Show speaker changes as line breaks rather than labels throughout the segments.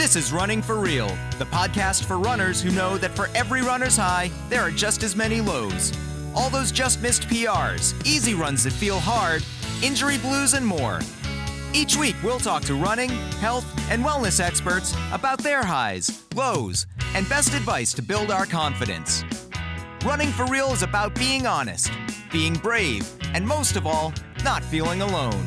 This is Running for Real, the podcast for runners who know that for every runner's high, there are just as many lows. All those just missed PRs, easy runs that feel hard, injury blues, and more. Each week, we'll talk to running, health, and wellness experts about their highs, lows, and best advice to build our confidence. Running for Real is about being honest, being brave, and most of all, not feeling alone.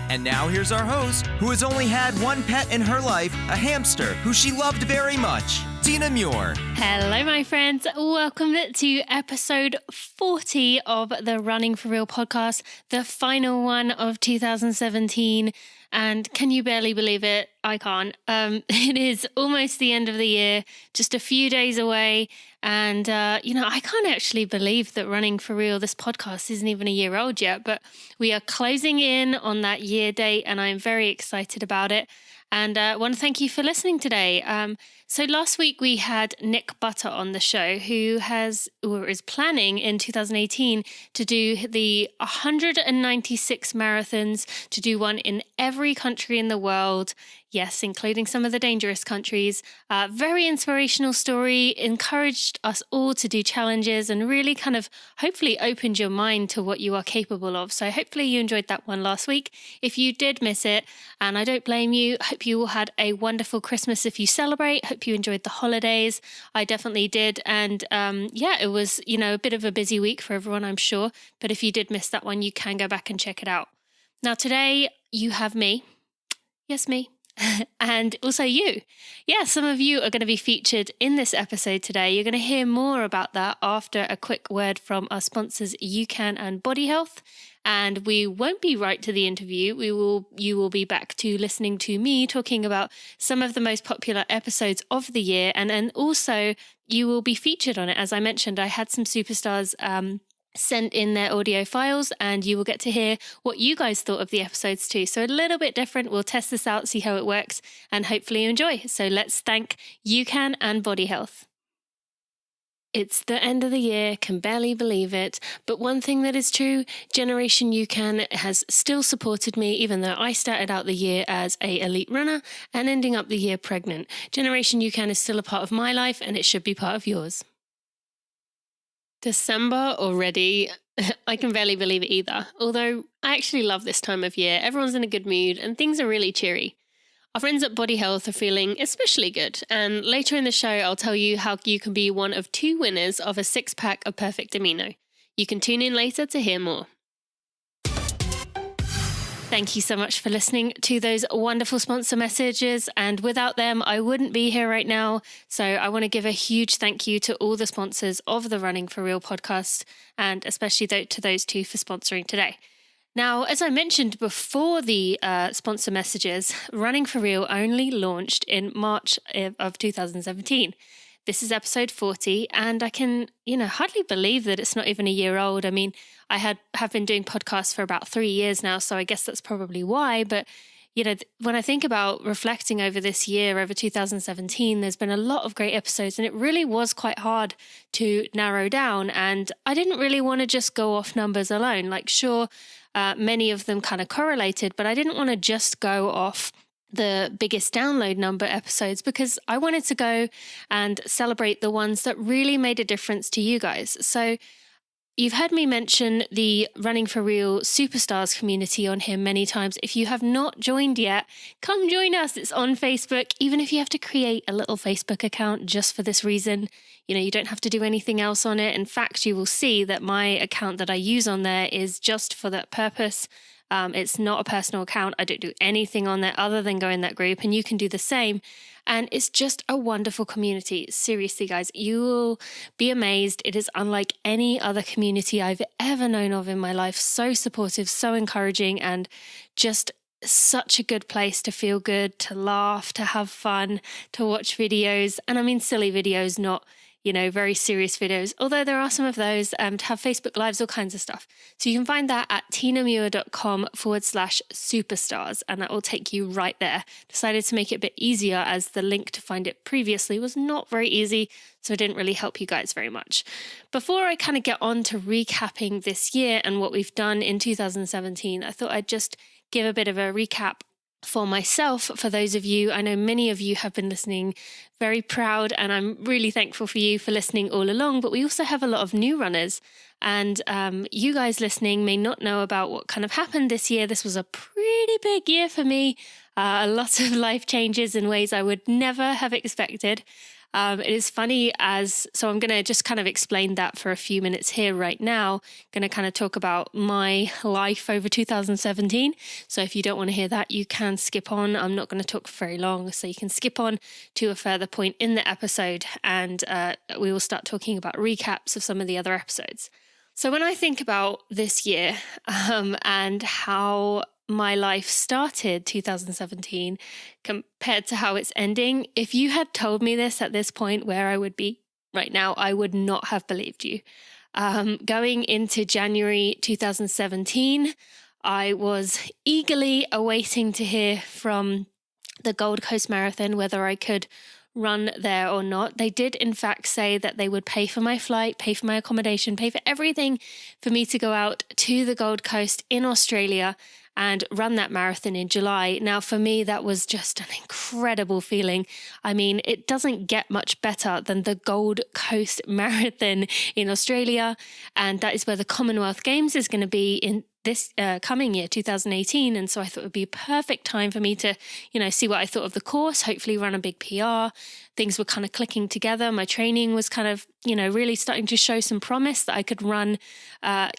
And now here's our host, who has only had one pet in her life, a hamster, who she loved very much, Tina Muir.
Hello, my friends. Welcome to episode 40 of the Running for Real podcast, the final one of 2017. And can you barely believe it? I can't. It is almost the end of the year, just a few days away. And, I can't actually believe that Running for Real, this podcast, isn't even a year old yet. But we are closing in on that year date, and I'm very excited about it. And I want to thank you for listening today. So last week we had Nick Butter on the show, who is planning in 2018 to do the 196 marathons, to do one in every country in the world. Yes, including some of the dangerous countries. Very inspirational story, encouraged us all to do challenges and really kind of hopefully opened your mind to what you are capable of. So hopefully you enjoyed that one last week. If you did miss it, and I don't blame you, hope you all had a wonderful Christmas if you celebrate. Hope you enjoyed the holidays. I definitely did. And it was, a bit of a busy week for everyone, I'm sure. But if you did miss that one, you can go back and check it out. Now today you have me. Yes, me. And also you. Yeah, some of you are going to be featured in this episode today. You're going to hear more about that after a quick word from our sponsors, UCAN and Body Health. And we won't be right to the interview. You will be back to listening to me talking about some of the most popular episodes of the year. And then also you will be featured on it. As I mentioned, I had some superstars sent in their audio files, and you will get to hear what you guys thought of the episodes too. So a little bit different. We'll test this out, see how it works, and hopefully you enjoy. So let's thank UCAN and Body Health. It's the end of the year, can barely believe it, but one thing that is true, Generation UCAN has still supported me, even though I started out the year as an elite runner and ending up the year pregnant. Generation UCAN is still a part of my life, and it should be part of yours. December already. I can barely believe it either. Although I actually love this time of year. Everyone's in a good mood and things are really cheery. Our friends at Body Health are feeling especially good. And later in the show, I'll tell you how you can be one of 2 winners of a 6-pack of Perfect Amino. You can tune in later to hear more. Thank you so much for listening to those wonderful sponsor messages. And without them, I wouldn't be here right now. So I want to give a huge thank you to all the sponsors of the Running for Real podcast, and especially to those 2 for sponsoring today. Now, as I mentioned before the sponsor messages, Running for Real only launched in March of 2017. This is episode 40, and I can, hardly believe that it's not even a year old. I mean, I have been doing podcasts for about 3 years now, so I guess that's probably why. But, when I think about reflecting over this year, over 2017, there's been a lot of great episodes, and it really was quite hard to narrow down. And I didn't really want to just go off numbers alone. Like, sure, many of them kind of correlated, but I didn't want to just go off the biggest download number episodes, because I wanted to go and celebrate the ones that really made a difference to you guys. So you've heard me mention the Running for Real Superstars community on here many times. If you have not joined yet, come join us. It's on Facebook, even if you have to create a little Facebook account just for this reason. You don't have to do anything else on it. In fact, you will see that my account that I use on there is just for that purpose. It's not a personal account. I don't do anything on there other than go in that group, and you can do the same. And it's just a wonderful community. Seriously, guys, you will be amazed. It is unlike any other community I've ever known of in my life. So supportive, so encouraging, and just such a good place to feel good, to laugh, to have fun, to watch videos. And I mean silly videos, not very serious videos, although there are some of those, to have Facebook Lives, all kinds of stuff. So you can find that at tinamuir.com/superstars, and that will take you right there. Decided to make it a bit easier, as the link to find it previously was not very easy, so it didn't really help you guys very much. Before I kind of get on to recapping this year and what we've done in 2017, I thought I'd just give a bit of a recap For myself, for those of you, I know many of you have been listening, very proud, and I'm really thankful for you for listening all along, but we also have a lot of new runners, and you guys listening may not know about what kind of happened this year. This was a pretty big year for me, a lot of life changes in ways I would never have expected. It is funny so I'm going to just kind of explain that for a few minutes here right now. Going to kind of talk about my life over 2017. So if you don't want to hear that, you can skip on. I'm not going to talk for very long, so you can skip on to a further point in the episode, and we will start talking about recaps of some of the other episodes. So when I think about this year and how my life started 2017 compared to how it's ending, if you had told me this at this point where I would be right now, I would not have believed you. Going into January 2017, I was eagerly awaiting to hear from the Gold Coast Marathon whether I could run there or not. They did in fact say that they would pay for my flight, pay for my accommodation, pay for everything for me to go out to the Gold Coast in Australia and run that marathon in July. Now, for me, that was just an incredible feeling. I mean, it doesn't get much better than the Gold Coast Marathon in Australia, and that is where the Commonwealth Games is going to be in this coming year, 2018. And so I thought it would be a perfect time for me to, see what I thought of the course, hopefully run a big PR. Things were kind of clicking together. My training was kind of, really starting to show some promise that I could run, a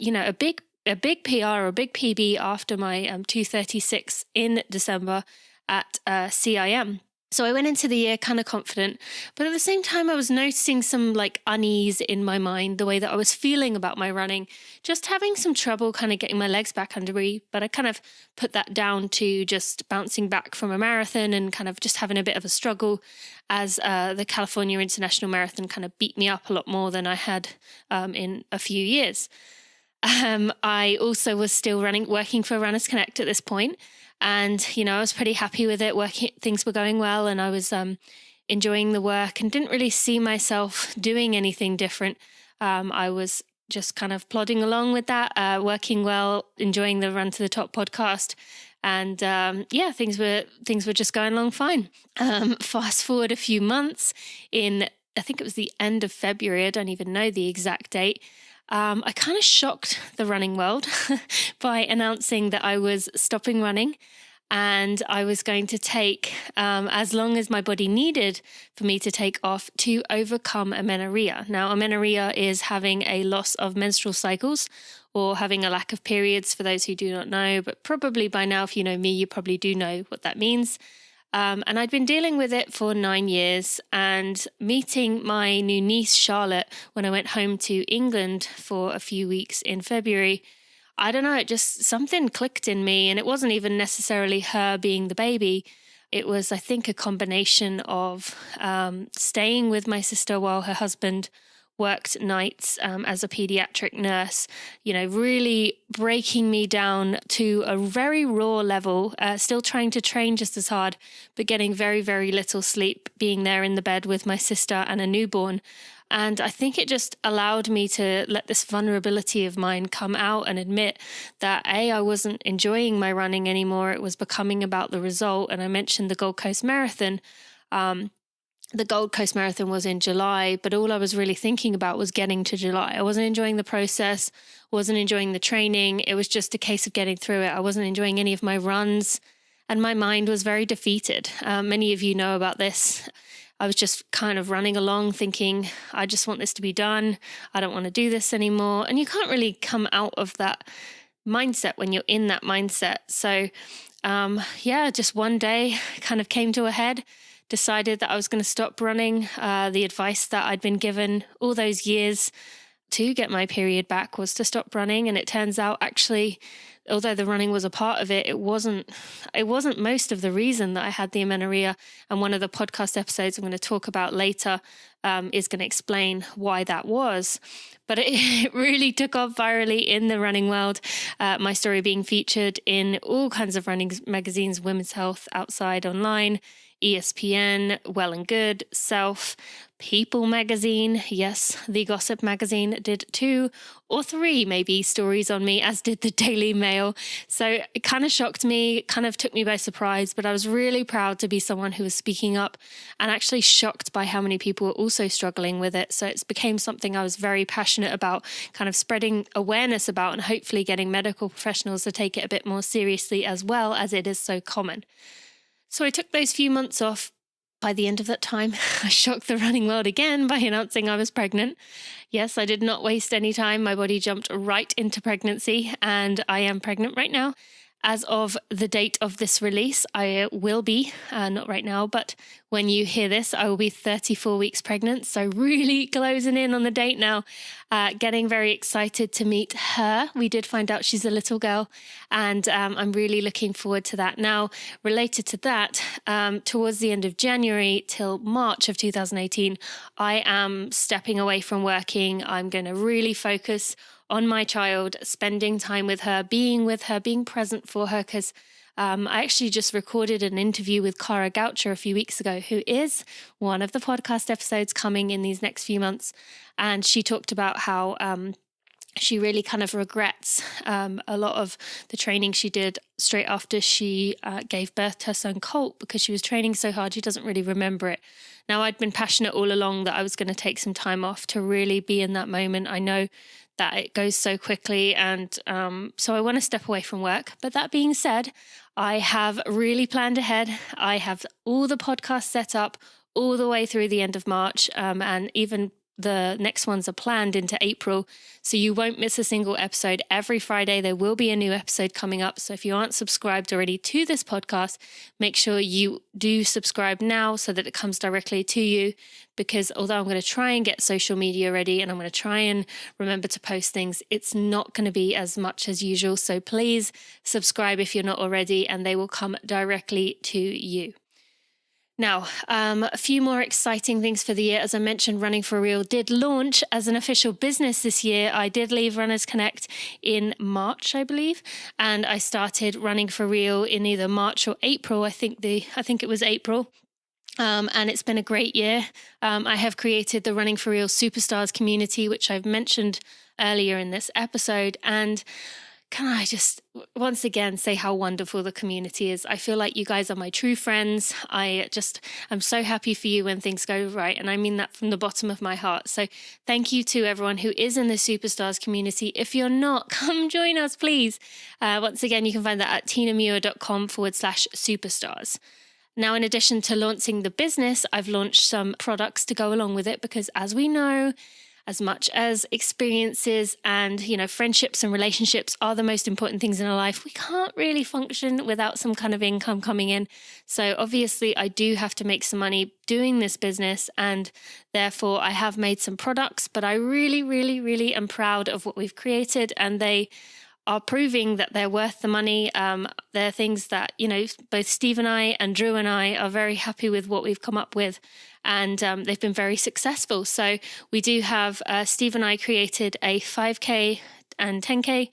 big PR or a big PB after my 2:36 in December at CIM. So I went into the year kind of confident, but at the same time, I was noticing some unease in my mind, the way that I was feeling about my running, just having some trouble kind of getting my legs back under me. But I kind of put that down to just bouncing back from a marathon and kind of just having a bit of a struggle as the California International Marathon kind of beat me up a lot more than I had in a few years. I also was still working for Runners Connect at this point. And, I was pretty happy with it. Things were going well, and I was enjoying the work and didn't really see myself doing anything different. I was just kind of plodding along with that, working well, enjoying the Run to the Top podcast. And things were just going along fine. Fast forward a few months, I think it was the end of February, I don't even know the exact date. I kind of shocked the running world by announcing that I was stopping running and I was going to take as long as my body needed for me to take off to overcome amenorrhea. Now, amenorrhea is having a loss of menstrual cycles or having a lack of periods, for those who do not know, but probably by now, if you know me, you probably do know what that means. And I'd been dealing with it for 9 years, and meeting my new niece, Charlotte, when I went home to England for a few weeks in February, I don't know, it just, something clicked in me, and it wasn't even necessarily her being the baby. It was, I think, a combination of staying with my sister while her husband worked nights as a pediatric nurse, really breaking me down to a very raw level, still trying to train just as hard, but getting very, very little sleep, being there in the bed with my sister and a newborn. And I think it just allowed me to let this vulnerability of mine come out and admit that I wasn't enjoying my running anymore. It was becoming about the result. And I mentioned the Gold Coast Marathon. The Gold Coast Marathon was in July, but all I was really thinking about was getting to July. I wasn't enjoying the process, wasn't enjoying the training. It was just a case of getting through it. I wasn't enjoying any of my runs, and my mind was very defeated. Many of you know about this. I was just kind of running along thinking, I just want this to be done. I don't want to do this anymore. And you can't really come out of that mindset when you're in that mindset. So, just one day kind of came to a head. Decided that I was going to stop running. The advice that I'd been given all those years to get my period back was to stop running. And it turns out, actually, although the running was a part of it, it wasn't most of the reason that I had the amenorrhea. And one of the podcast episodes I'm going to talk about later is going to explain why that was. But it really took off virally in the running world. My story being featured in all kinds of running magazines, Women's Health, Outside, Online, ESPN, Well and Good, Self, People magazine, yes, The Gossip magazine did too. or 3 maybe stories on me, as did the Daily Mail. So it kind of shocked me, kind of took me by surprise, but I was really proud to be someone who was speaking up, and actually shocked by how many people were also struggling with it. So it became something I was very passionate about, kind of spreading awareness about, and hopefully getting medical professionals to take it a bit more seriously, as well as it is so common. So I took those few months off. By the end of that time, I shocked the running world again by announcing I was pregnant. Yes, I did not waste any time. My body jumped right into pregnancy, and I am pregnant right now. As of the date of this release, I will be, not right now, but when you hear this, I will be 34 weeks pregnant. So really closing in on the date now, getting very excited to meet her. We did find out she's a little girl, and I'm really looking forward to that. Now, related to that, towards the end of January till March of 2018, I am stepping away from working. I'm going to really focus on my child, spending time with her, being present for her, because I actually just recorded an interview with Cara Goucher a few weeks ago, who is one of the podcast episodes coming in these next few months. And she talked about how she really kind of regrets a lot of the training she did straight after she gave birth to her son Colt, because she was training so hard, she doesn't really remember it. Now, I'd been passionate all along that I was going to take some time off to really be in that moment. I know that it goes so quickly, and so I want to step away from work. But that being said, I have really planned ahead. I have all the podcasts set up all the way through the end of March, and even the next ones are planned into April, so you won't miss a single episode. Every Friday there will be a new episode coming up, so if you aren't subscribed already to this podcast, make sure you do subscribe now so that it comes directly to you, because although I'm going to try and get social media ready and I'm going to try and remember to post things, it's not going to be as much as usual, so please subscribe if you're not already, and they will come directly to you. Now, a few more exciting things for the year. As I mentioned, Running for Real did launch as an official business this year. I did leave Runners Connect in March, I believe, and I started Running for Real in either March or April. I think it was April. And it's been a great year. I have created the Running for Real Superstars community, which I've mentioned earlier in this episode, and can I just once again say how wonderful the community is? I feel like you guys are my true friends. I'm so happy for you when things go right. And I mean that from the bottom of my heart. So thank you to everyone who is in the Superstars community. If you're not, come join us, please. Once again, you can find that at tinamuir.com/superstars. Now, in addition to launching the business, I've launched some products to go along with it, because as we know, as much as experiences and, friendships and relationships are the most important things in our life, we can't really function without some kind of income coming in. So obviously I do have to make some money doing this business, and therefore I have made some products, but I really, really, really am proud of what we've created, and they are proving that they're worth the money. They're things that, both Steve and I and Drew and I are very happy with what we've come up with, and they've been very successful. So we do have, Steve and I created a 5K and 10K,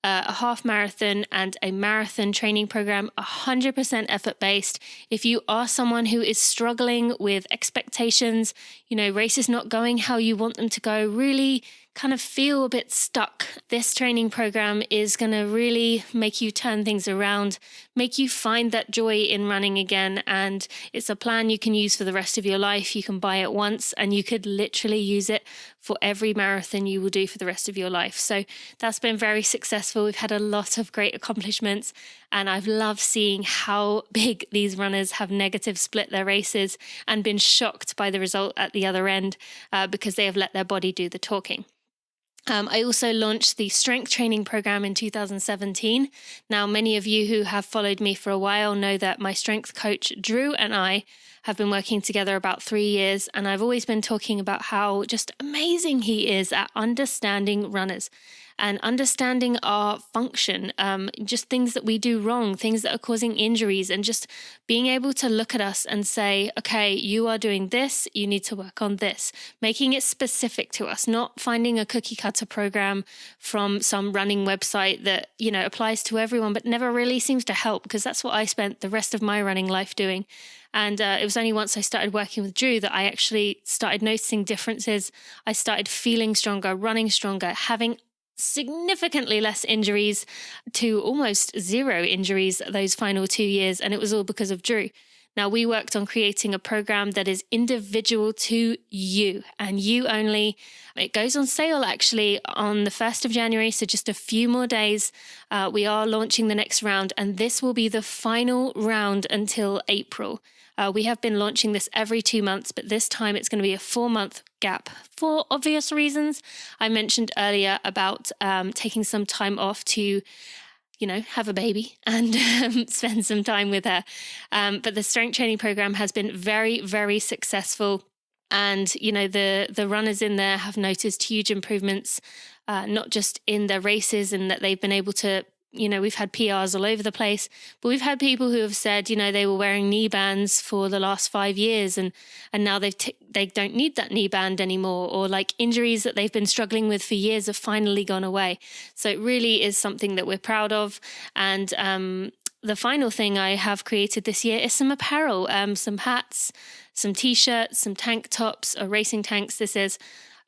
a half marathon and a marathon training program, 100% effort-based. If you are someone who is struggling with expectations, races not going how you want them to go, really kind of feel a bit stuck, this training program is going to really make you turn things around, make you find that joy in running again. And it's a plan you can use for the rest of your life. You can buy it once and you could literally use it for every marathon you will do for the rest of your life. So that's been very successful. We've had a lot of great accomplishments, and I've loved seeing how big these runners have negative split their races and been shocked by the result at the other end, because they have let their body do the talking. I also launched the strength training program in 2017. Now, many of you who have followed me for a while know that my strength coach, Drew, and I have been working together about 3 years, and I've always been talking about how just amazing he is at understanding runners and understanding our function, just things that we do wrong, things that are causing injuries, and just being able to look at us and say, okay, you are doing this, you need to work on this, making it specific to us, not finding a cookie cutter program from some running website that, applies to everyone, but never really seems to help, because that's what I spent the rest of my running life doing. And it was only once I started working with Drew that I actually started noticing differences. I started feeling stronger, running stronger, having significantly less injuries to almost zero injuries those final 2 years, and it was all because of Drew. Now, we worked on creating a program that is individual to you and you only. It goes on sale actually on the 1st of January, so just a few more days. We are launching the next round, and this will be the final round until April. We have been launching this every 2 months, but this time it's going to be a 4-month gap for obvious reasons. I mentioned earlier about taking some time off to have a baby and spend some time with her. But the strength training program has been very, very successful. And, the runners in there have noticed huge improvements, not just in their races and that they've been able to, we've had PRs all over the place, but we've had people who have said, they were wearing knee bands for the last 5 years and now they don't need that knee band anymore, or like injuries that they've been struggling with for years have finally gone away. So it really is something that we're proud of. And the final thing I have created this year is some apparel, some hats, some t-shirts, some tank tops, or racing tanks this is,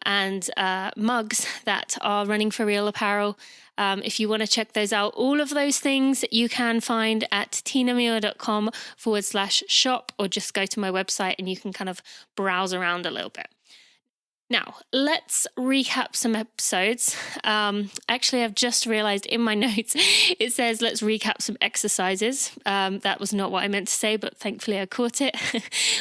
and mugs that are Running for Real apparel. If you want to check those out, all of those things you can find at tinamuir.com/shop, or just go to my website and you can kind of browse around a little bit. Now, let's recap some episodes. Actually, I've just realized in my notes, it says let's recap some exercises. That was not what I meant to say, but thankfully I caught it.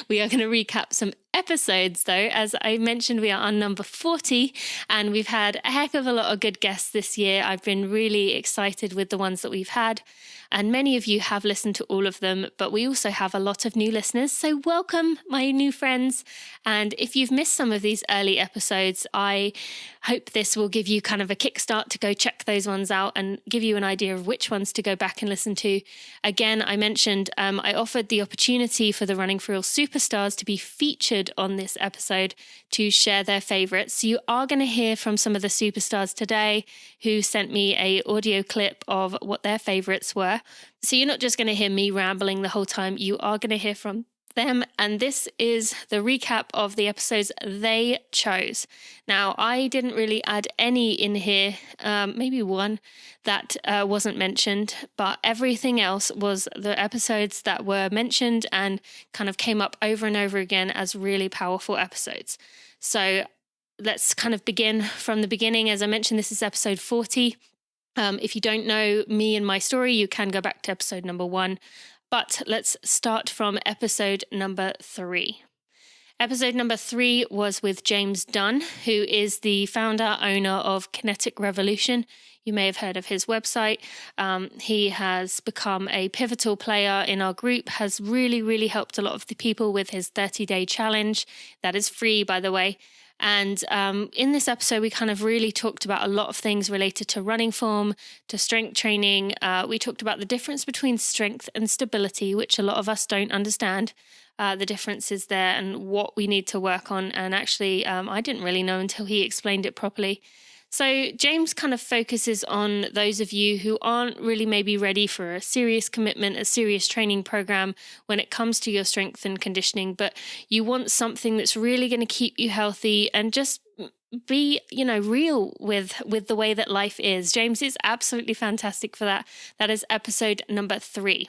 We are going to recap some episodes, though. As I mentioned, we are on number 40, and we've had a heck of a lot of good guests this year. I've been really excited with the ones that we've had, and many of you have listened to all of them, but we also have a lot of new listeners. So welcome, my new friends. And if you've missed some of these early episodes, I hope this will give you kind of a kickstart to go check those ones out and give you an idea of which ones to go back and listen to. Again, I mentioned I offered the opportunity for the Running for Real superstars to be featured on this episode to share their favorites. So you are going to hear from some of the superstars today who sent me a audio clip of what their favorites were. So you're not just going to hear me rambling the whole time, you are going to hear from them, and this is the recap of the episodes they chose. Now, I didn't really add any in here, maybe one that wasn't mentioned, but everything else was the episodes that were mentioned and kind of came up over and over again as really powerful episodes. So let's kind of begin from the beginning. As I mentioned, this is episode 40. If you don't know me and my story, you can go back to episode number 1. But let's start from episode number 3. Episode number 3 was with James Dunn, who is the founder, owner of Kinetic Revolution. You may have heard of his website. He has become a pivotal player in our group, has really, really helped a lot of the people with his 30-day challenge. That is free, by the way. And in this episode, we kind of really talked about a lot of things related to running form, to strength training. We talked about the difference between strength and stability, which a lot of us don't understand. The differences there and what we need to work on. And actually, I didn't really know until he explained it properly. So James kind of focuses on those of you who aren't really maybe ready for a serious commitment, a serious training program when it comes to your strength and conditioning, but you want something that's really going to keep you healthy and just be, real with the way that life is. James is absolutely fantastic for that. That is episode number 3.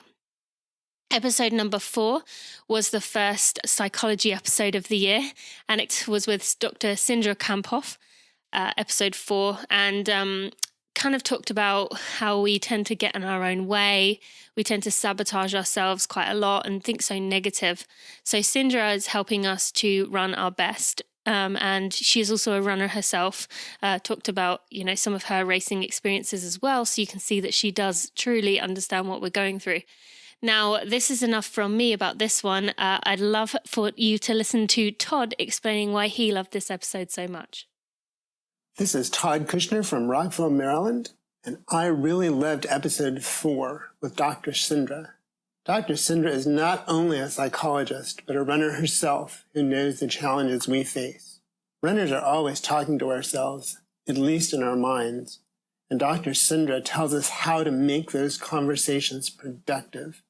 Episode number 4 was the first psychology episode of the year, and it was with Dr. Sindra Kamphoff. Episode 4, and kind of talked about how we tend to get in our own way. We tend to sabotage ourselves quite a lot and think so negative. So Sindra is helping us to run our best. And she is also a runner herself, talked about, some of her racing experiences as well. So you can see that she does truly understand what we're going through. Now, this is enough from me about this one. I'd love for you to listen to Todd explaining why he loved this episode so much.
This is Todd Kushner from Rockville, Maryland, and I really loved episode 4 with Dr. Sindra. Dr. Sindra is not only a psychologist, but a runner herself who knows the challenges we face. Runners are always talking to ourselves, at least in our minds, and Dr. Sindra tells us how to make those conversations productive.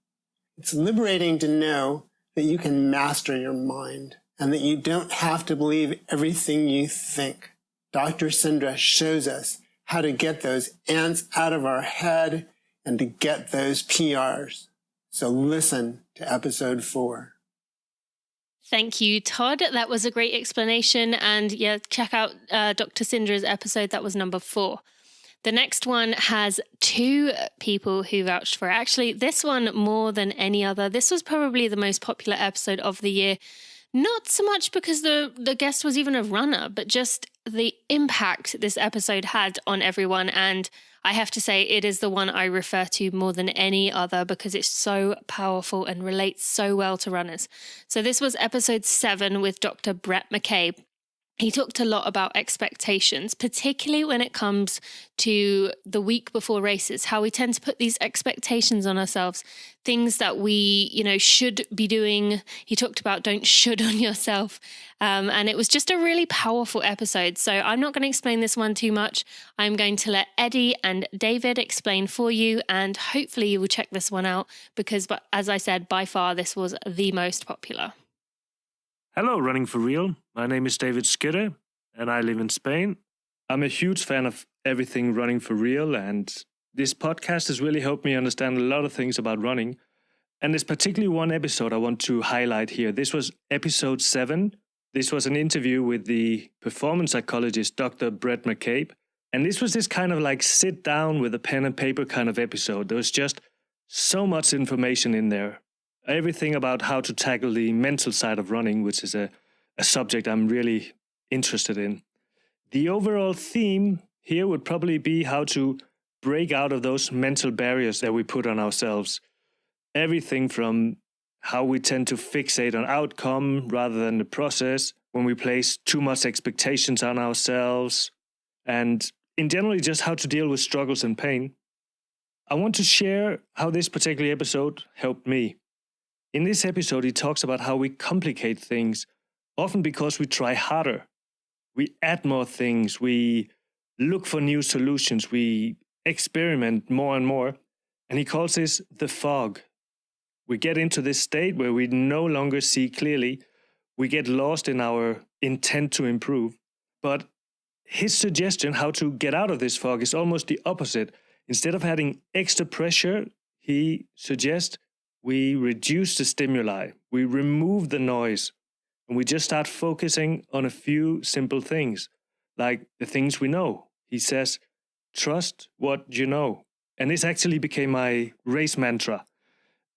It's liberating to know that you can master your mind and that you don't have to believe everything you think. Dr. Sindra shows us how to get those ants out of our head and to get those PRs. So listen to episode 4.
Thank you, Todd. That was a great explanation. And yeah, check out Dr. Cindra's episode. That was number 4. The next one has 2 people who vouched for it. Actually, this one more than any other. This was probably the most popular episode of the year. Not so much because the guest was even a runner, but just the impact this episode had on everyone. And I have to say, it is the one I refer to more than any other because it's so powerful and relates so well to runners. So this was episode 7 with Dr. Brett McCabe. He talked a lot about expectations, particularly when it comes to the week before races, how we tend to put these expectations on ourselves, things that we, should be doing. He talked about don't should on yourself. And it was just a really powerful episode. So I'm not going to explain this one too much. I'm going to let Eddie and David explain for you. And hopefully you will check this one out because, as I said, by far, this was the most popular.
Hello, Running for Real. My name is David Skidder, and I live in Spain. I'm a huge fan of everything Running for Real, and this podcast has really helped me understand a lot of things about running. And there's particularly one episode I want to highlight here. This was episode 7. This was an interview with the performance psychologist, Dr. Brett McCabe. And this was this kind of like sit down with a pen and paper kind of episode. There was just so much information in there. Everything about how to tackle the mental side of running, which is a subject I'm really interested in. The overall theme here would probably be how to break out of those mental barriers that we put on ourselves. Everything from how we tend to fixate on outcome rather than the process, when we place too much expectations on ourselves, and in general, just how to deal with struggles and pain. I want to share how this particular episode helped me. In this episode, he talks about how we complicate things, often because we try harder. We add more things, we look for new solutions, we experiment more and more, and he calls this the fog. We get into this state where we no longer see clearly, we get lost in our intent to improve. But his suggestion how to get out of this fog is almost the opposite. Instead of having extra pressure, he suggests we reduce the stimuli, we remove the noise, and we just start focusing on a few simple things, like the things we know. He says, trust what you know. And this actually became my race mantra.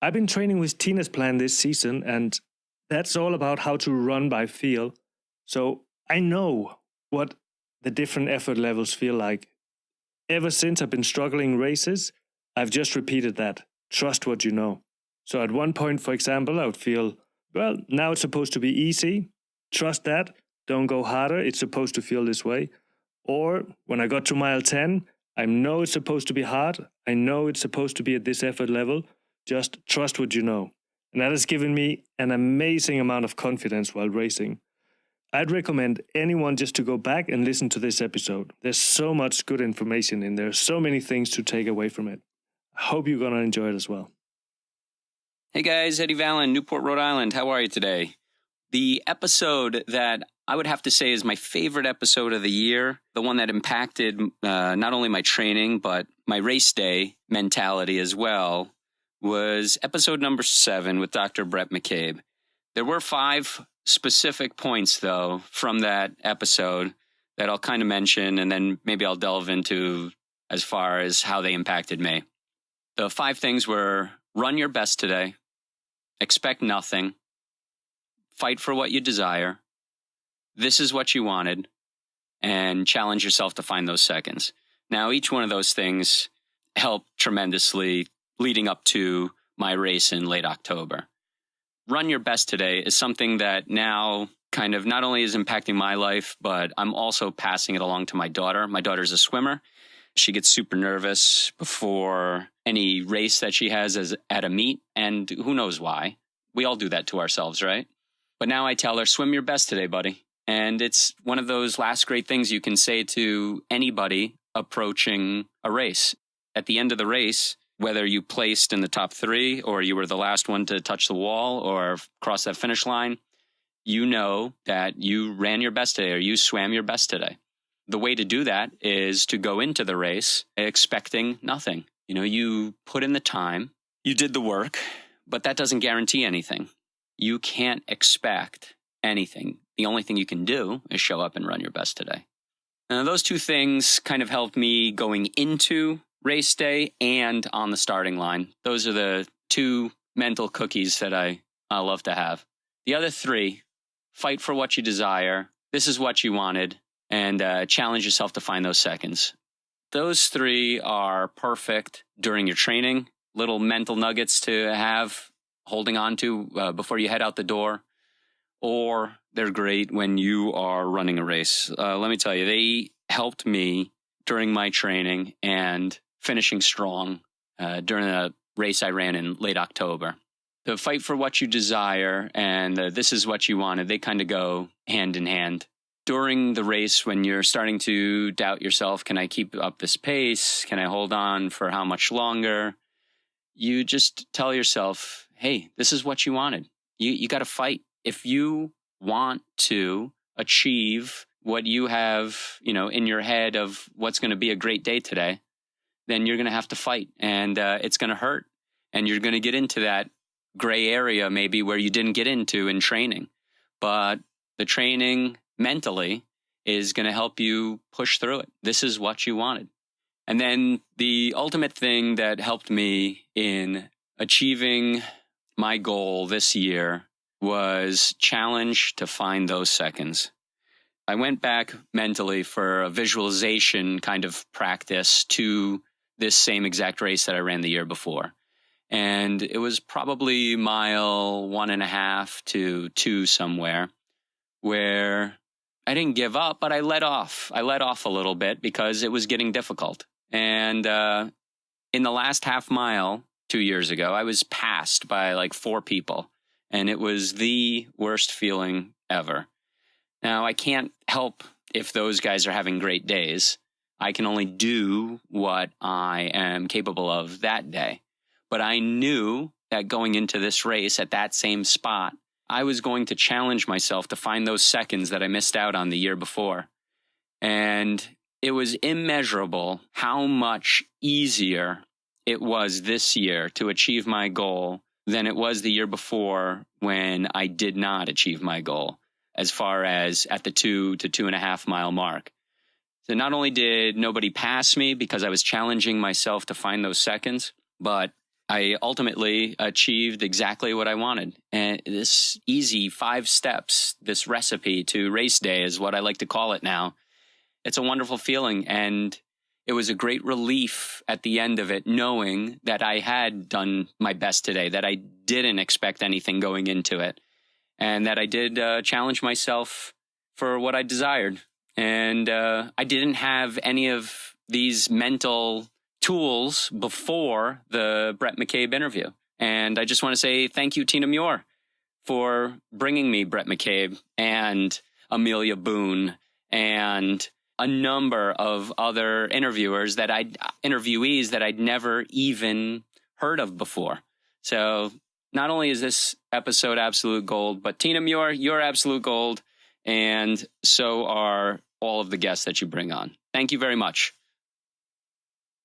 I've been training with Tina's plan this season, and that's all about how to run by feel. So I know what the different effort levels feel like. Ever since I've been struggling races, I've just repeated that. Trust what you know. So at one point, for example, I would feel, well, now it's supposed to be easy. Trust that. Don't go harder. It's supposed to feel this way. Or when I got to mile 10, I know it's supposed to be hard. I know it's supposed to be at this effort level. Just trust what you know. And that has given me an amazing amount of confidence while racing. I'd recommend anyone just to go back and listen to this episode. There's so much good information in there. So many things to take away from it. I hope you're going to enjoy it as well.
Hey guys, Eddie Valen, Newport, Rhode Island. How are you today? The episode that I would have to say is my favorite episode of the year, the one that impacted not only my training, but my race day mentality as well, was episode number 7 with Dr. Brett McCabe. There were 5 specific points, though, from that episode that I'll kind of mention, and then maybe I'll delve into as far as how they impacted me. The 5 things were: run your best today, expect nothing, fight for what you desire, this is what you wanted, and challenge yourself to find those seconds. Now, each one of those things helped tremendously leading up to my race in late October. Run your best today is something that now kind of not only is impacting my life, but I'm also passing it along to my daughter. My daughter's a swimmer. She gets super nervous before any race that she has at a meet, and who knows why. We all do that to ourselves, right? But now I tell her, swim your best today, buddy. And it's one of those last great things you can say to anybody approaching a race. At the end of the race, whether you placed in the top 3 or you were the last one to touch the wall or cross that finish line, you know that you ran your best today or you swam your best today. the way to do that is to go into the race expecting nothing. You put in the time, you did the work, but that doesn't guarantee anything. You can't expect anything. The only thing you can do is show up and run your best today. Now, those two things kind of helped me going into race day and on the starting line. Those are the two mental cookies that I love to have. The other three, fight for what you desire, this is what you wanted, and challenge yourself to find those seconds. Those three are perfect during your training, little mental nuggets to have holding on to before you head out the door, or they're great when you are running a race. Let me tell you, they helped me during my training and finishing strong during a race I ran in late October. The fight for what you desire and this is what you wanted, they kind of go hand in hand. During the race, when you're starting to doubt yourself, can I keep up this pace? Can I hold on for how much longer? You just tell yourself, hey, this is what you wanted. You got to fight. If you want to achieve what you have, in your head of what's going to be a great day today, then you're going to have to fight, and it's going to hurt. And you're going to get into that gray area maybe where you didn't get into in training. But the training mentally is going to help you push through it. This is what you wanted. And then the ultimate thing that helped me in achieving my goal this year was challenge to find those seconds. I went back mentally for a visualization kind of practice to this same exact race that I ran the year before. And it was probably mile 1.5 to 2 somewhere, where I didn't give up, but I let off. I let off a little bit because it was getting difficult. And in the last half mile 2 years ago, I was passed by like 4 people. And it was the worst feeling ever. Now, I can't help if those guys are having great days. I can only do what I am capable of that day. But I knew that going into this race at that same spot, I was going to challenge myself to find those seconds that I missed out on the year before. And it was immeasurable how much easier it was this year to achieve my goal than it was the year before when I did not achieve my goal, as far as at the 2 to 2.5 mile mark. So not only did nobody pass me because I was challenging myself to find those seconds, but I ultimately achieved exactly what I wanted. And this easy 5 steps, this recipe to race day is what I like to call it now. It's a wonderful feeling. And it was a great relief at the end of it, knowing that I had done my best today, that I didn't expect anything going into it, and that I did challenge myself for what I desired. And I didn't have any of these mental tools before the Brett McCabe interview. And I just want to say thank you, Tina Muir, for bringing me Brett McCabe and Amelia Boone and a number of other interviewees that I'd never even heard of before. So not only is this episode absolute gold, but Tina Muir, you're absolute gold. And so are all of the guests that you bring on. Thank you very much.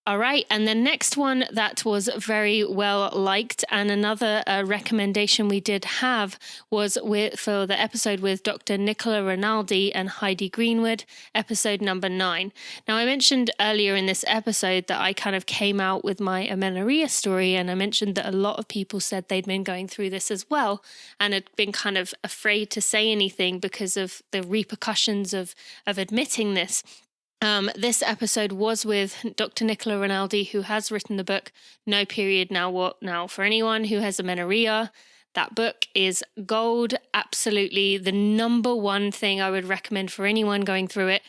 All right. And the next one that was very well liked, and another recommendation we did have was for the episode with Dr. Nicola Rinaldi and Heidi Greenwood, episode number 9. Now, I mentioned earlier in this episode that I kind of came out with my amenorrhea story, and I mentioned that a lot of people said they'd been going through this as well and had been kind of afraid to say anything because of the repercussions of admitting this. This episode was with Dr. Nicola Rinaldi, who has written the book No Period, Now What Now? For anyone who has amenorrhea, that book is gold. Absolutely the number one thing I would recommend for anyone going through it.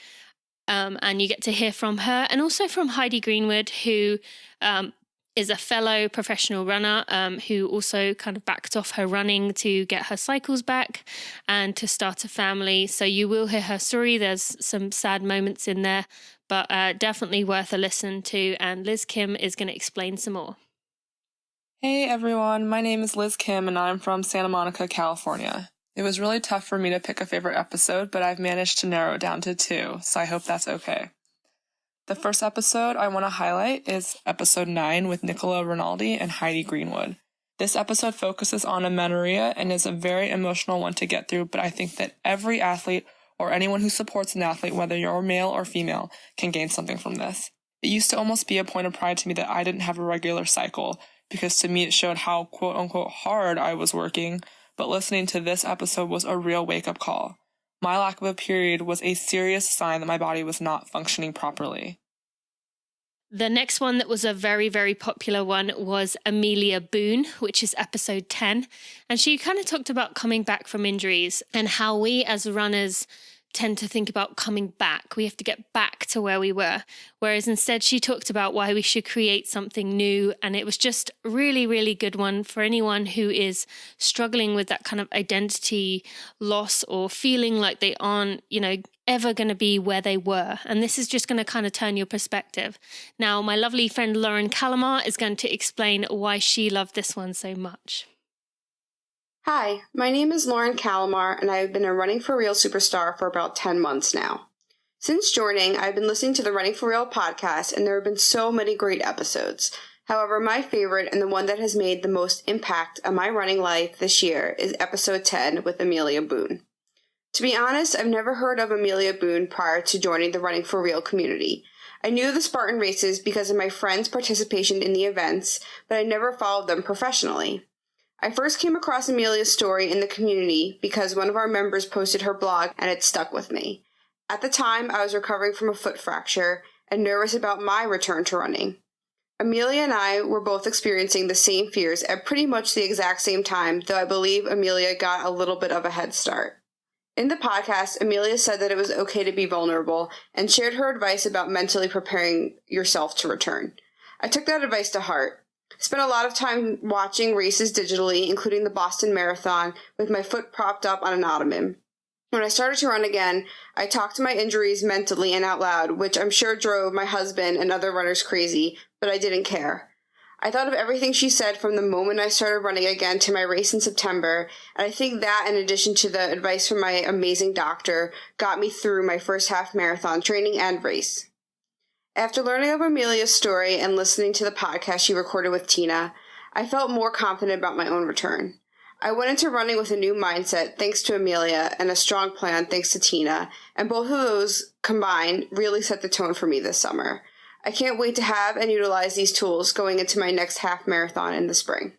And you get to hear from her and also from Heidi Greenwood, who is a fellow professional runner who also kind of backed off her running to get her cycles back and to start a family. So you will hear her story. There's some sad moments in there, but definitely worth a listen to. And Liz Kim is going to explain some more.
Hey everyone, my name is Liz Kim and I'm from Santa Monica, California. It was really tough for me to pick a favorite episode, but I've managed to narrow it down to 2, so I hope that's okay. The first episode I want to highlight is episode 9 with Nicola Rinaldi and Heidi Greenwood. This episode focuses on amenorrhea and is a very emotional one to get through, but I think that every athlete or anyone who supports an athlete, whether you're male or female, can gain something from this. It used to almost be a point of pride to me that I didn't have a regular cycle, because to me it showed how quote-unquote hard I was working, but listening to this episode was a real wake-up call. My lack of a period was a serious sign that my body was not functioning properly.
The next one that was a very, very popular one was Amelia Boone, which is episode 10. And she kind of talked about coming back from injuries and how we as runners tend to think about coming back. We have to get back to where we were. Whereas instead she talked about why we should create something new. And it was just a really, really good one for anyone who is struggling with that kind of identity loss or feeling like they aren't, ever going to be where they were. And this is just going to kind of turn your perspective. Now, my lovely friend Lauren Calamar is going to explain why she loved this one so much.
Hi, my name is Lauren Calamar, and I've been a Running for Real superstar for about 10 months now. Since joining, I've been listening to the Running for Real podcast, and there have been so many great episodes. However, my favorite and the one that has made the most impact on my running life this year is episode 10 with Amelia Boone. To be honest, I've never heard of Amelia Boone prior to joining the Running for Real community. I knew the Spartan races because of my friends' participation in the events, but I never followed them professionally. I first came across Amelia's story in the community because one of our members posted her blog and it stuck with me. At the time, I was recovering from a foot fracture and nervous about my return to running. Amelia and I were both experiencing the same fears at pretty much the exact same time, though I believe Amelia got a little bit of a head start. In the podcast, Amelia said that it was okay to be vulnerable and shared her advice about mentally preparing yourself to return. I took that advice to heart. Spent a lot of time watching races digitally, including the Boston Marathon, with my foot propped up on an ottoman. When I started to run again, I talked to my injuries mentally and out loud, which I'm sure drove my husband and other runners crazy, but I didn't care. I thought of everything she said from the moment I started running again to my race in September, and I think that, in addition to the advice from my amazing doctor, got me through my first half marathon training and race. After learning of Amelia's story and listening to the podcast she recorded with Tina, I felt more confident about my own return. I went into running with a new mindset thanks to Amelia and a strong plan thanks to Tina, and both of those combined really set the tone for me this summer. I can't wait to have and utilize these tools going into my next half marathon in the spring.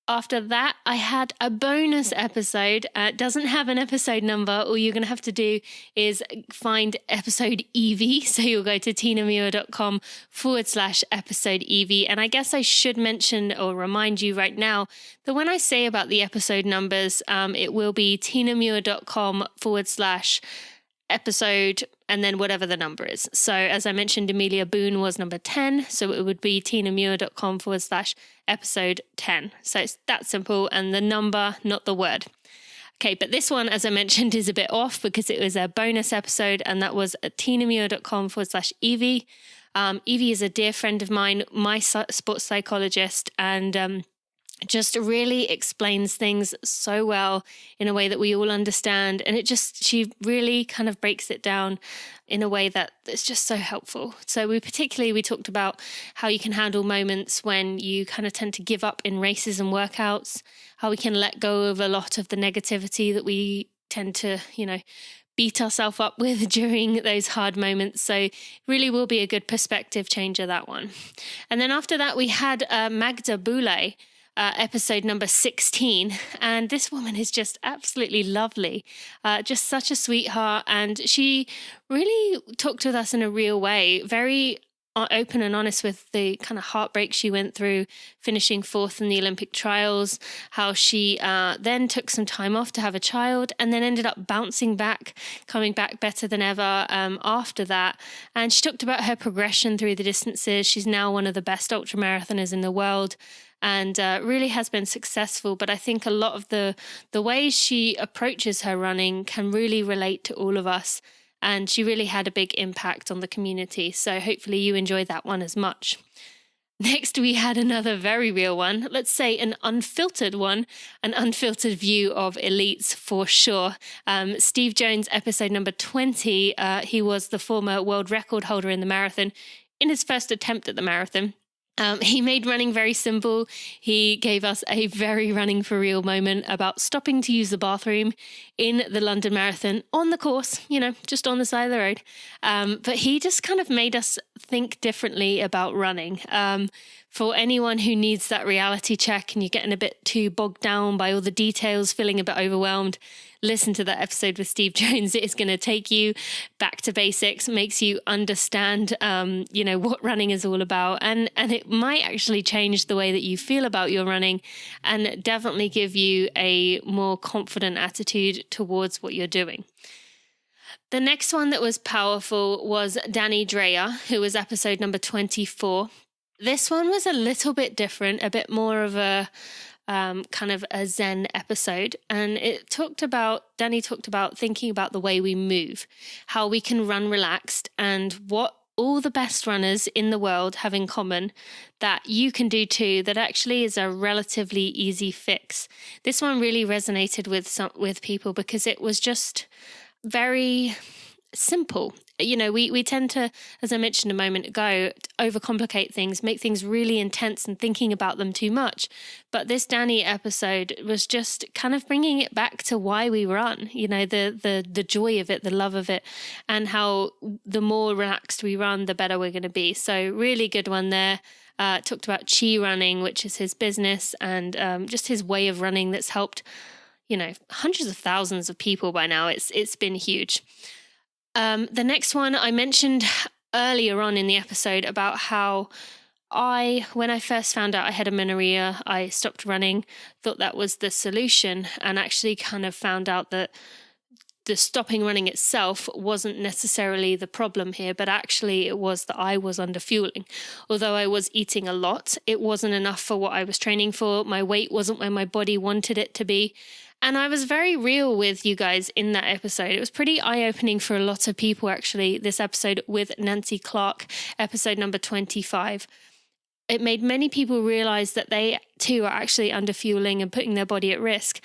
After that, I had a bonus episode. It doesn't have an episode number. All you're going to have to do is find episode EV. So you'll go to tinamuir.com/episode EV. And I guess I should mention or remind you right now that when I say about the episode numbers, it will be tinamuir.com/episode and then whatever the number is. So as I mentioned, Amelia Boone was number 10. So it would be tinamuir.com/episode 10. So it's that simple, and the number, not the word. Okay, but this one, as I mentioned, is a bit off because it was a bonus episode, and that was at tinamuir.com/Evie. Evie is a dear friend of mine, my sports psychologist, and just really explains things so well in a way that we all understand. And she really kind of breaks it down in a way that is just so helpful. So we talked about how you can handle moments when you kind of tend to give up in races and workouts, how we can let go of a lot of the negativity that we tend to, beat ourselves up with during those hard moments. So it really will be a good perspective changer, that one. And then after that, we had Magda Boulay, episode number 16. And this woman is just absolutely lovely. Just such a sweetheart. And she really talked with us in a real way, very open and honest with the kind of heartbreak she went through finishing 4th in the Olympic trials, how she then took some time off to have a child and then ended up bouncing back, coming back better than ever after that. And she talked about her progression through the distances. She's now one of the best ultramarathoners in the world, and really has been successful. But I think a lot of the ways she approaches her running can really relate to all of us. And she really had a big impact on the community. So hopefully you enjoy that one as much. Next, we had another very real one. Let's say an unfiltered one, an unfiltered view of elites for sure. Steve Jones, episode number 20. He was the former world record holder in the marathon in his first attempt at the marathon. He made running very simple. He gave us a very running for real moment about stopping to use the bathroom in the London Marathon on the course, just on the side of the road. But he just kind of made us think differently about running. For anyone who needs that reality check and you're getting a bit too bogged down by all the details, feeling a bit overwhelmed, listen to that episode with Steve Jones. It is going to take you back to basics, makes you understand, what running is all about. And it might actually change the way that you feel about your running and definitely give you a more confident attitude towards what you're doing. The next one that was powerful was Andrea, who was episode number 24. This one was a little bit different, a bit more of a kind of a Zen episode. And Danny talked about thinking about the way we move, how we can run relaxed, and what all the best runners in the world have in common that you can do too, that actually is a relatively easy fix. This one really resonated with people because it was just very simple. We tend to, as I mentioned a moment ago, overcomplicate things, make things really intense and thinking about them too much. But this Danny episode was just kind of bringing it back to why we run, the joy of it, the love of it, and how the more relaxed we run, the better we're going to be. So really good one there. Talked about Chi Running, which is his business, and just his way of running that's helped, hundreds of thousands of people by now. It's been huge. The next one I mentioned earlier on in the episode about how when I first found out I had amenorrhea, I stopped running, thought that was the solution, and actually kind of found out that the stopping running itself wasn't necessarily the problem here, but actually it was that I was under fueling. Although I was eating a lot, it wasn't enough for what I was training for. My weight wasn't where my body wanted it to be. And I was very real with you guys in that episode. It was pretty eye-opening for a lot of people, actually, this episode with Nancy Clark, episode number 25. It made many people realize that they, too, are actually under-fueling and putting their body at risk.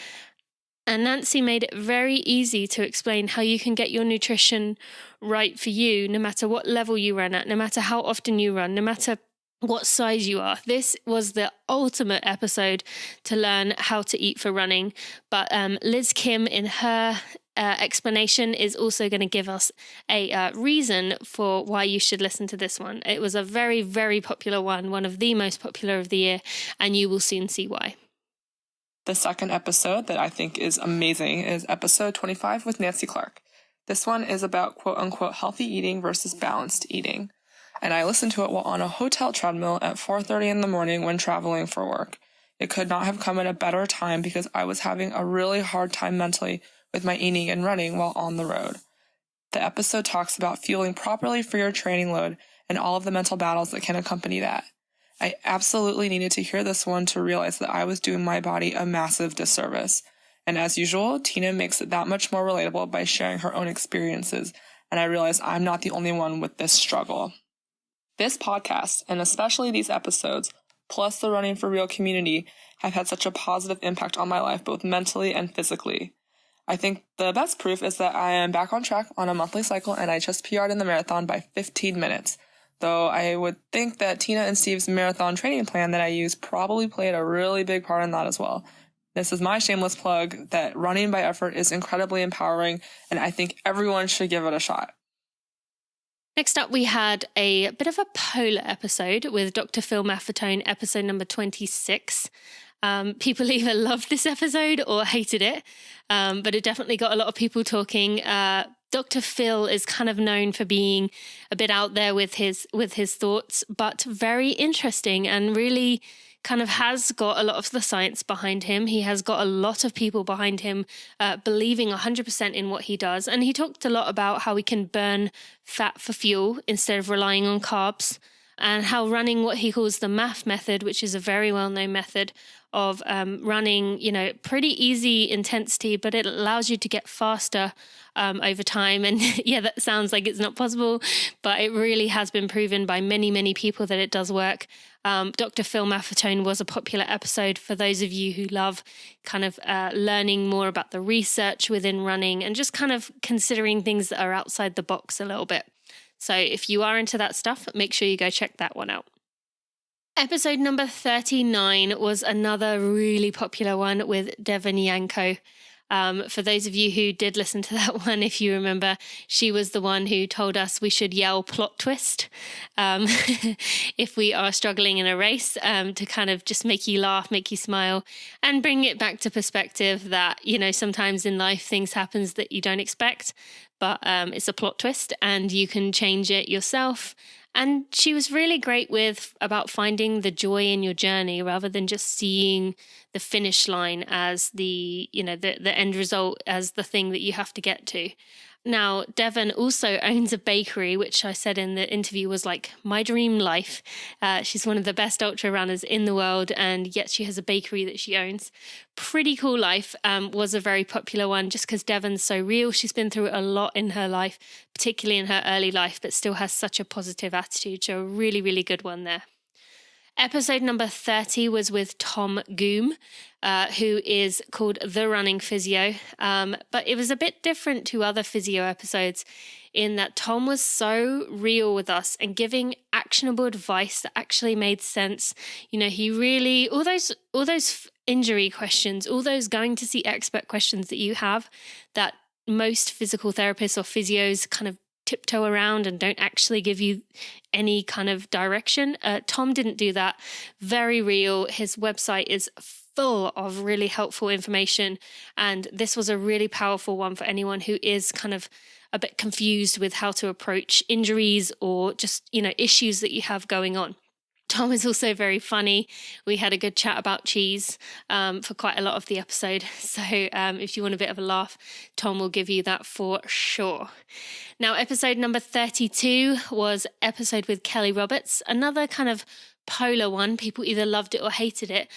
And Nancy made it very easy to explain how you can get your nutrition right for you, no matter what level you run at, no matter how often you run, no matter what size you are. This was the ultimate episode to learn how to eat for running. But Liz Kim, in her explanation, is also going to give us a reason for why you should listen to this one. It was a very, very popular one of the most popular of the year, and you will soon see why.
The second episode that I think is amazing is episode 25 with Nancy Clark. This one is about quote-unquote healthy eating versus balanced eating. And I listened to it while on a hotel treadmill at 4:30 in the morning when traveling for work. It could not have come at a better time because I was having a really hard time mentally with my eating and running while on the road. The episode talks about fueling properly for your training load and all of the mental battles that can accompany that. I absolutely needed to hear this one to realize that I was doing my body a massive disservice. And as usual, Tina makes it that much more relatable by sharing her own experiences, and I realize I'm not the only one with this struggle. This podcast, and especially these episodes, plus the Running for Real community, have had such a positive impact on my life, both mentally and physically. I think the best proof is that I am back on track on a monthly cycle, and I just PR'd in the marathon by 15 minutes. Though I would think that Tina and Steve's marathon training plan that I use probably played a really big part in that as well. This is my shameless plug that running by effort is incredibly empowering, and I think everyone should give it a shot.
Next up, we had a bit of a polar episode with Dr. Phil Moffat Own, episode number 26. People either loved this episode or hated it, but it definitely got a lot of people talking. Dr. Phil is kind of known for being a bit out there with his thoughts, but very interesting and really kind of has got a lot of the science behind him. He has got a lot of people behind him believing 100% in what he does. And he talked a lot about how we can burn fat for fuel instead of relying on carbs, and how running what he calls the MAF method, which is a very well-known method of running, pretty easy intensity, but it allows you to get faster over time. And yeah, that sounds like it's not possible, but it really has been proven by many, many people that it does work. Dr. Phil Moffat Own was a popular episode for those of you who love kind of learning more about the research within running and just kind of considering things that are outside the box a little bit. So if you are into that stuff, make sure you go check that one out. Episode number 39 was another really popular one with Devon Yenko. For those of you who did listen to that one, if you remember, she was the one who told us we should yell plot twist if we are struggling in a race, to kind of just make you laugh, make you smile, and bring it back to perspective that, you know, sometimes in life things happen that you don't expect, but it's a plot twist and you can change it yourself. And she was really great about finding the joy in your journey rather than just seeing the finish line as the end result as the thing that you have to get to. Now, Devon also owns a bakery, which I said in the interview was like my dream life. She's one of the best ultra runners in the world, and yet she has a bakery that she owns. Pretty cool life, was a very popular one just because Devon's so real. She's been through a lot in her life, particularly in her early life, but still has such a positive attitude. So a really, really good one there. Episode number 30 was with Tom Goom, who is called The Running Physio. But it was a bit different to other physio episodes in that Tom was so real with us and giving actionable advice that actually made sense. You know, he really, all those injury questions, all those going to see expert questions that you have that most physical therapists or physios kind of tiptoe around and don't actually give you any kind of direction. Tom didn't do that. Very real. His website is full of really helpful information. And this was a really powerful one for anyone who is kind of a bit confused with how to approach injuries or just, you know, issues that you have going on. Tom is also very funny. We had a good chat about cheese for quite a lot of the episode. So if you want a bit of a laugh, Tom will give you that for sure. Now, episode number 32 was episode with Kelly Roberts, another kind of polar one. People either loved it or hated it.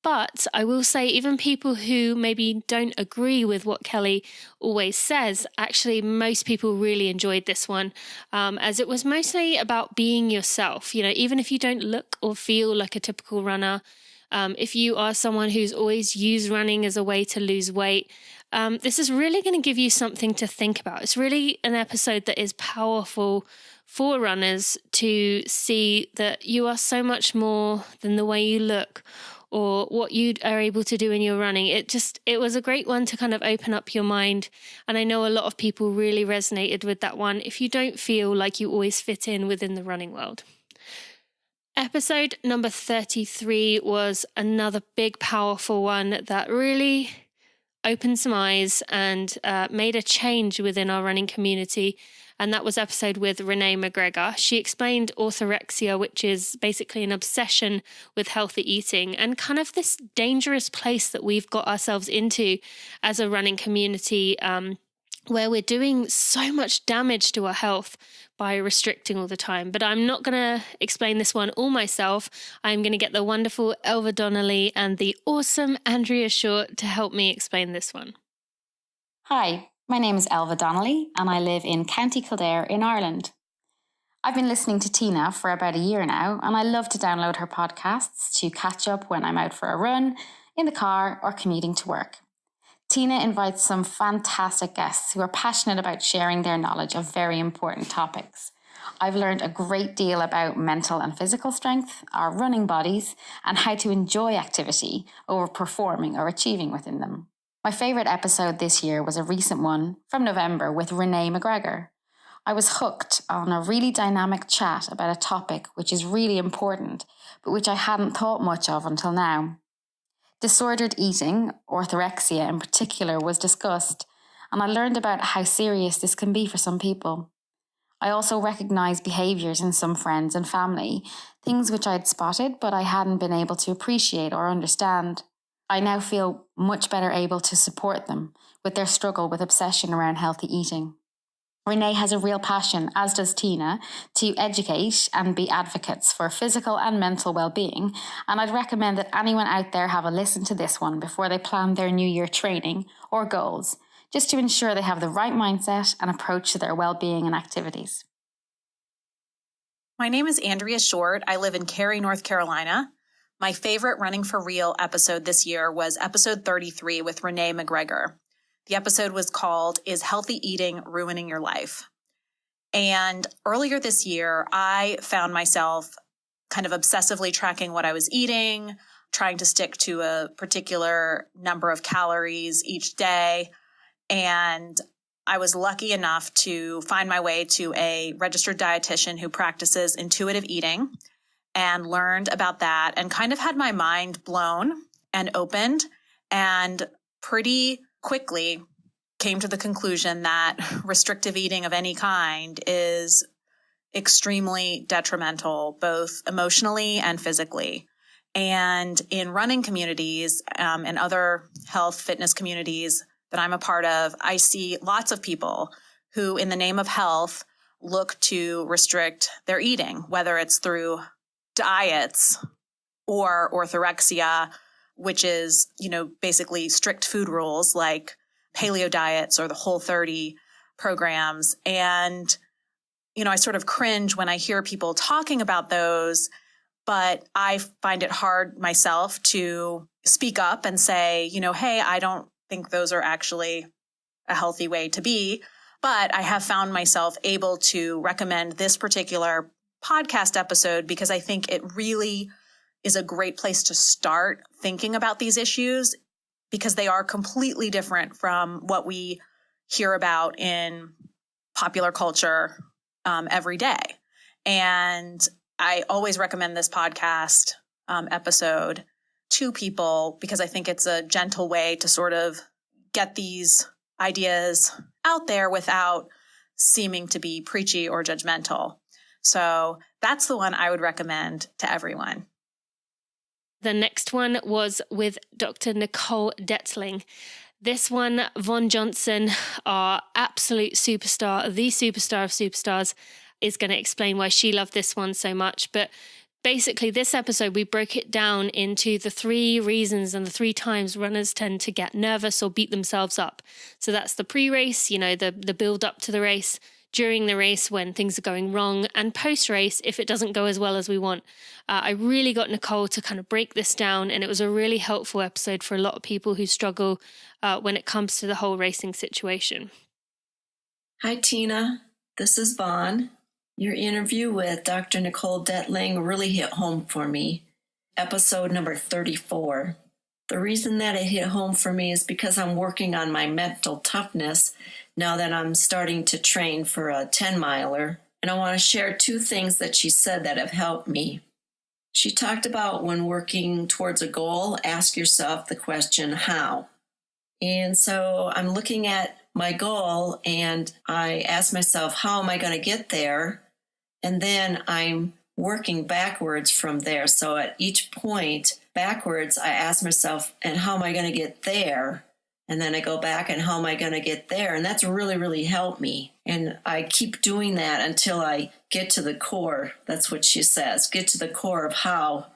But I will say even people who maybe don't agree with what Kelly always says, actually most people really enjoyed this one, as it was mostly about being yourself. You know, even if you don't look or feel like a typical runner, if you are someone who's always used running as a way to lose weight, this is really going to give you something to think about. It's really an episode that is powerful for runners to see that you are so much more than the way you look or what you are able to do in your running. It was a great one to kind of open up your mind. And I know a lot of people really resonated with that one if you don't feel like you always fit in within the running world. Episode number 33 was another big, powerful one that really opened some eyes and made a change within our running community. And that was episode with Renee McGregor. She explained orthorexia, which is basically an obsession with healthy eating and kind of this dangerous place that we've got ourselves into as a running community, where we're doing so much damage to our health by restricting all the time. But I'm not going to explain this one all myself. I'm going to get the wonderful Alva Donnelly and the awesome Andrea Short to help me explain this one.
Hi. My name is Alva Donnelly and I live in County Kildare in Ireland. I've been listening to Tina for about a year now and I love to download her podcasts to catch up when I'm out for a run, in the car or commuting to work. Tina invites some fantastic guests who are passionate about sharing their knowledge of very important topics. I've learned a great deal about mental and physical strength, our running bodies, and how to enjoy activity over performing or achieving within them. My favourite episode this year was a recent one from November with Renee McGregor. I was hooked on a really dynamic chat about a topic which is really important, but which I hadn't thought much of until now. Disordered eating, orthorexia in particular, was discussed, and I learned about how serious this can be for some people. I also recognised behaviours in some friends and family, things which I'd spotted but I hadn't been able to appreciate or understand. I now feel much better able to support them with their struggle with obsession around healthy eating. Renee has a real passion, as does Tina, to educate and be advocates for physical and mental well-being, and I'd recommend that anyone out there have a listen to this one before they plan their New Year training or goals, just to ensure they have the right mindset and approach to their well-being and activities.
My name is Andrea Short. I live in Cary, North Carolina. My favorite Running for Real episode this year was episode 33 with Renee McGregor. The episode was called, Is Healthy Eating Ruining Your Life? And earlier this year, I found myself kind of obsessively tracking what I was eating, trying to stick to a particular number of calories each day. And I was lucky enough to find my way to a registered dietitian who practices intuitive eating and learned about that and kind of had my mind blown and opened, and pretty quickly came to the conclusion that restrictive eating of any kind is extremely detrimental, both emotionally and physically. And in running communities and other health fitness communities that I'm a part of, I see lots of people who, in the name of health, look to restrict their eating, whether it's through diets or orthorexia, which is, basically strict food rules like paleo diets or the Whole30 programs. And, I sort of cringe when I hear people talking about those, but I find it hard myself to speak up and say, hey, I don't think those are actually a healthy way to be. But I have found myself able to recommend this particular podcast episode because I think it really is a great place to start thinking about these issues, because they are completely different from what we hear about in popular culture every day. And I always recommend this podcast episode to people because I think it's a gentle way to sort of get these ideas out there without seeming to be preachy or judgmental. So that's the one I would recommend to everyone.
The next one was with Dr. Nicole Detling. This one, Vaughn Johnson, our absolute superstar, the superstar of superstars, is going to explain why she loved this one so much. But basically, this episode, we broke it down into the 3 reasons and the 3 times runners tend to get nervous or beat themselves up. So that's the pre-race, the build up to the race, during the race when things are going wrong, and post-race if it doesn't go as well as we want. I really got Nicole to kind of break this down, and it was a really helpful episode for a lot of people who struggle when it comes to the whole racing situation.
Hi, Tina. This is Vaughn. Your interview with Dr. Nicole Detling really hit home for me. Episode number 34. The reason that it hit home for me is because I'm working on my mental toughness now that I'm starting to train for a 10-miler. And I want to share 2 things that she said that have helped me. She talked about when working towards a goal, ask yourself the question, how? And so I'm looking at my goal and I ask myself, how am I going to get there? And then I'm working backwards from there. So at each point backwards, I ask myself, and how am I going to get there? And then I go back and how am I going to get there? And that's really, really helped me. And I keep doing that until I get to the core. That's what she says. Get to the core of how.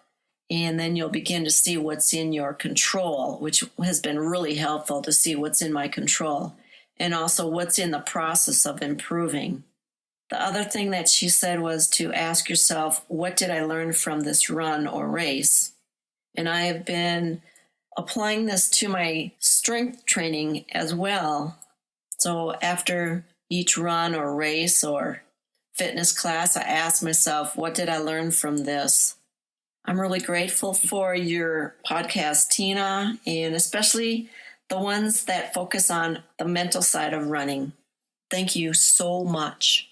And then you'll begin to see what's in your control, which has been really helpful to see what's in my control. And also what's in the process of improving. The other thing that she said was to ask yourself, what did I learn from this run or race? And I have been applying this to my strength training as well. So after each run or race or fitness class, I ask myself, what did I learn from this? I'm really grateful for your podcast, Tina, and especially the ones that focus on the mental side of running. Thank you so much.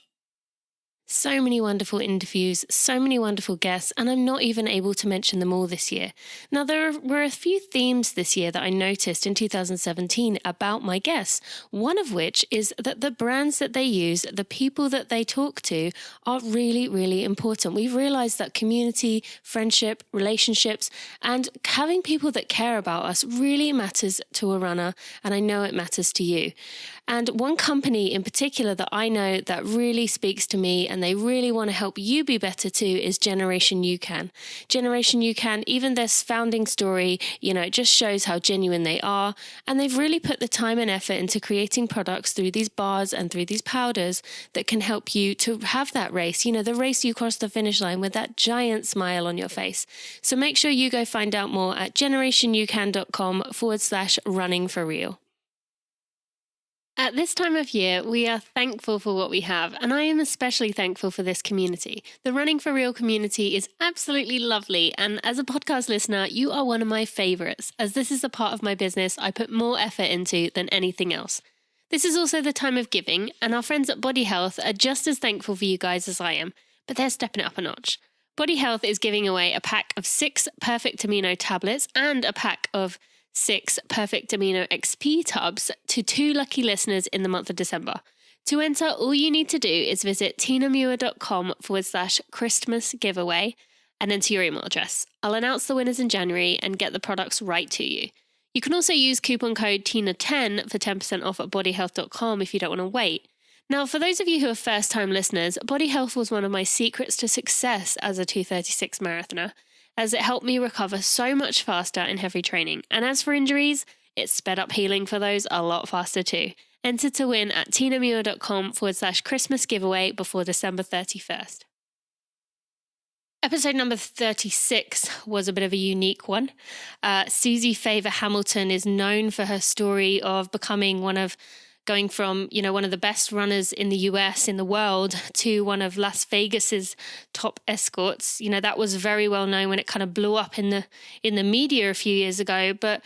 So many wonderful interviews, so many wonderful guests, and I'm not even able to mention them all this year. Now, there were a few themes this year that I noticed in 2017 about my guests, one of which is that the brands that they use, the people that they talk to, are really, really important. We've realized that community, friendship, relationships, and having people that care about us really matters to a runner, and I know it matters to you. And one company in particular that I know that really speaks to me and they really want to help you be better too, is Generation You Can. Generation You Can, even their founding story, it just shows how genuine they are. And they've really put the time and effort into creating products through these bars and through these powders that can help you to have that race, the race you cross the finish line with that giant smile on your face. So make sure you go find out more at generationyoucan.com/running for real. At this time of year, we are thankful for what we have, and I am especially thankful for this community. The Running for Real community is absolutely lovely, and as a podcast listener, you are one of my favorites, as this is a part of my business I put more effort into than anything else. This is also the time of giving, and our friends at Body Health are just as thankful for you guys as I am, but they're stepping it up a notch. Body Health is giving away a pack of 6 Perfect Amino tablets and a pack of 6 Perfect Amino XP tubs to 2 lucky listeners in the month of December. To enter, all you need to do is visit tinamuir.com/Christmas giveaway and enter your email address. I'll announce the winners in January and get the products right to you. You can also use coupon code TINA10 for 10% off at bodyhealth.com if you don't want to wait. Now, for those of you who are first-time listeners, Body Health was one of my secrets to success as a 2:36 marathoner, as it helped me recover so much faster in heavy training. And as for injuries, it sped up healing for those a lot faster too. Enter to win at tinamuir.com/Christmas giveaway before December 31st. Episode number 36 was a bit of a unique one. Susie Favor Hamilton is known for her story of going from, one of the best runners in the US, in the world, to one of Las Vegas's top escorts. That was very well known when it kind of blew up in the media a few years ago. But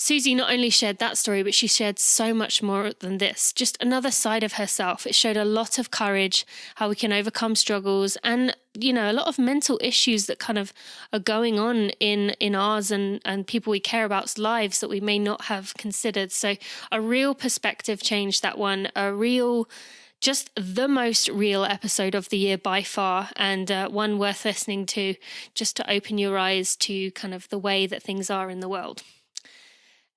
Susie not only shared that story, but she shared so much more than this. Just another side of herself. It showed a lot of courage, how we can overcome struggles, and, a lot of mental issues that kind of are going on in ours and people we care about's lives that we may not have considered. So a real perspective change, that one, just the most real episode of the year by far, and one worth listening to just to open your eyes to kind of the way that things are in the world.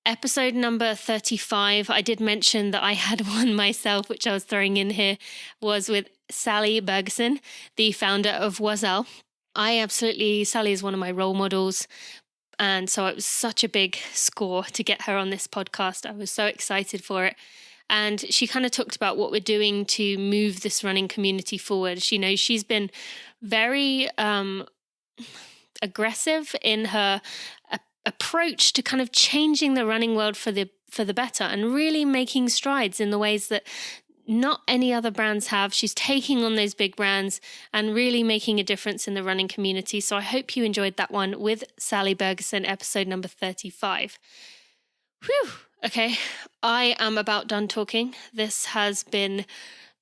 Episode number 35, I did mention that I had one myself, which I was throwing in here, was with Sally Bergeson, the founder of Oiselle. Sally is one of my role models, and so it was such a big score to get her on this podcast. I was so excited for it. And she kind of talked about what we're doing to move this running community forward. She's been very aggressive in her approach to kind of changing the running world for the better, and really making strides in the ways that not any other brands have. She's taking on those big brands and really making a difference in the running community. So I hope you enjoyed that one with Sally Bergeson, episode number 35. Whew. Okay, I am about done talking. This has been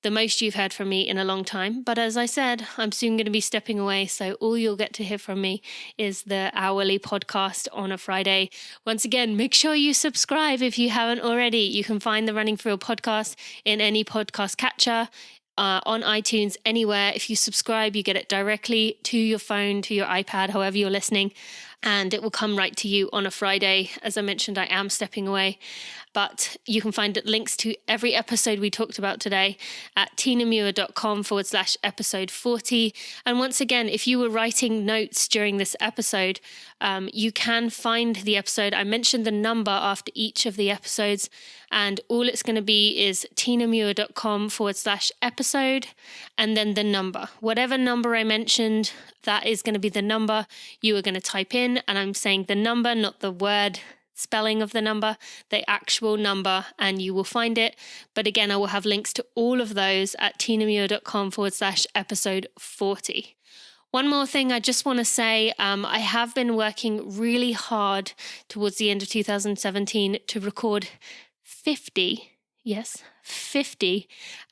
the most you've heard from me in a long time. But as I said, I'm soon going to be stepping away. So all you'll get to hear from me is the hourly podcast on a Friday. Once again, make sure you subscribe if you haven't already. You can find the Running for Real podcast in any podcast catcher, on iTunes, anywhere. If you subscribe, you get it directly to your phone, to your iPad, however you're listening. And it will come right to you on a Friday. As I mentioned, I am stepping away. But you can find links to every episode we talked about today at tinamuir.com/episode 40. And once again, if you were writing notes during this episode, you can find the episode. I mentioned the number after each of the episodes, and all it's going to be is tinamuir.com/episode and then the number. Whatever number I mentioned, that is going to be the number you are going to type in. And I'm saying the number, not the word spelling of the number, the actual number, and you will find it. But again, I will have links to all of those at tinamuir.com/episode 40. One more thing I just want to say, I have been working really hard towards the end of 2017 to record 50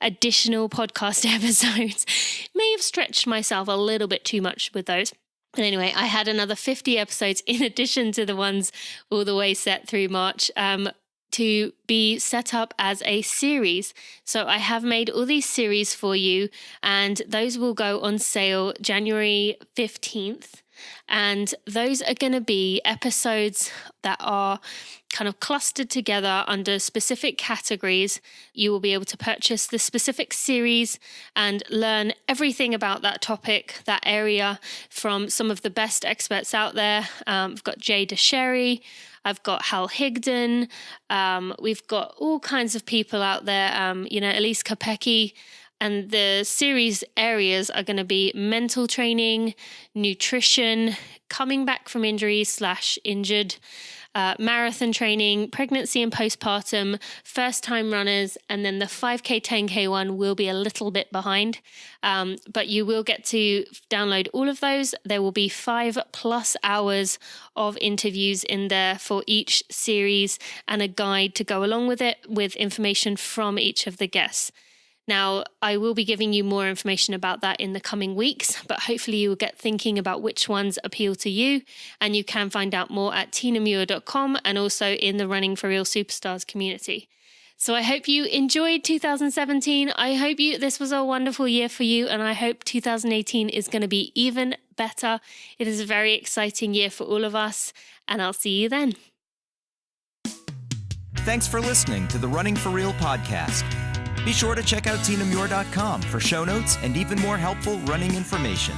additional podcast episodes. May have stretched myself a little bit too much with those. But anyway, I had another 50 episodes in addition to the ones all the way set through March to be set up as a series. So I have made all these series for you, and those will go on sale January 15th. And those are going to be episodes that are kind of clustered together under specific categories. You will be able to purchase the specific series and learn everything about that topic, that area, from some of the best experts out there. We've got Jay DeSherry, I've got Hal Higdon, we've got all kinds of people out there, Elise Kopecky. And the series areas are going to be mental training, nutrition, coming back from injury/injured, marathon training, pregnancy and postpartum, first-time runners, and then the 5K, 10K one will be a little bit behind. But you will get to download all of those. There will be 5+ hours of interviews in there for each series and a guide to go along with it with information from each of the guests. Now, I will be giving you more information about that in the coming weeks, but hopefully you will get thinking about which ones appeal to you, and you can find out more at tinamuir.com and also in the Running for Real Superstars community. So I hope you enjoyed 2017. I hope this was a wonderful year for you, and I hope 2018 is going to be even better. It is a very exciting year for all of us, and I'll see you then.
Thanks for listening to the Running for Real podcast. Be sure to check out tinamuir.com for show notes and even more helpful running information.